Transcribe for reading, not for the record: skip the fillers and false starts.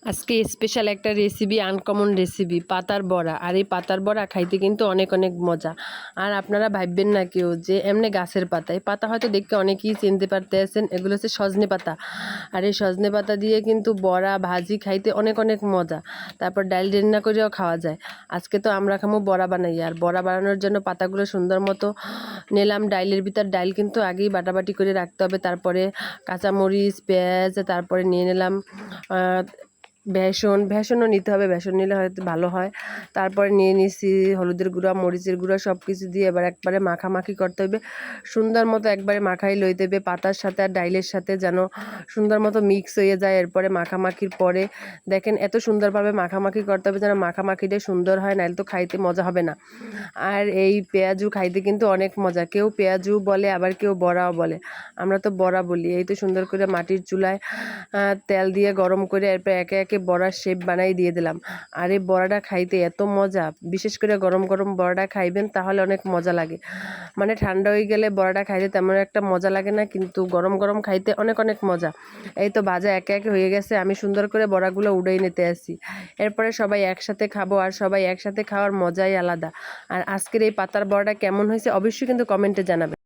আজকে স্পেশাল একটা recipe, uncommon recipe, পাতার বড়া। আর এই পাতার বড়া খাইতে কিন্তু অনেক অনেক মজা। আর আপনারা ভাববেন না কেউ যে এমনি গাছের পাতা, এই পাতা হয়তো দেখতে অনেকেই চিনতে পারতেছেন, এগুলো হচ্ছে সজনে পাতা। আর এই সজনে পাতা দিয়ে কিন্তু বড়া ভাজি খাইতে অনেক অনেক মজা। তারপর ডাল রান্না করেও খাওয়া যায়। আজকে তো আমরা খামো বড়া বানাই। আর বড়া বানানোর জন্য পাতাগুলো সুন্দর মতো নিলাম। ডাইলের ভিতর ডাইল কিন্তু আগেই বাটাবাটি করে রাখতে হবে। তারপরে কাঁচামরিচ, পেঁয়াজ, তারপরে নিয়ে নিলাম বেসনও নিতে হবে, বেসন নিলে হয়তো ভালো হয়। তারপরে নিয়ে নিছি হলুদের গুঁড়া, মরিচের গুঁড়া, সব কিছু দিয়ে এবার একবারে মাখামাখি করতে হবে। সুন্দর মতো একবারে মাখাই লইতে হবে পাতার সাথে আর ডাইলের সাথে, যেন সুন্দর মতো মিক্স হয়ে যায়। এরপরে মাখামাখির পরে দেখেন এত সুন্দরভাবে মাখামাখি করতে হবে যেন মাখামাখিটা সুন্দর হয়, নাহলে তো খাইতে মজা হবে না। আর এই পেঁয়াজু খাইতে কিন্তু অনেক মজা। কেউ পেঁয়াজু বলে, আবার কেউ বড়াও বলে। আমরা তো বড়া বলি। এই তো সুন্দর করে মাটির চুলায় তেল দিয়ে গরম করে এরপর একে একে বড়ার শেপ বানাই দিয়ে দিলাম। আর এই বড়াটা খাইতে এত মজা, বিশেষ করে গরম গরম বড়াটা খাইবেন তাহলে অনেক মজা লাগে। মানে ঠান্ডা হয়ে গেলে বড়াটা খাইতে তেমন একটা মজা লাগে না, কিন্তু গরম গরম খাইতে অনেক অনেক মজা। এই তো ভাজা একে একে হয়ে গেছে, আমি সুন্দর করে বড়াগুলো উড়াই নিতে আসি। এরপরে সবাই একসাথে খাবো, আর সবাই একসাথে খাওয়ার মজাই আলাদা। আর আজকের এই পাতার বড়াটা কেমন হয়েছে অবশ্যই কিন্তু কমেন্টে জানাবেন।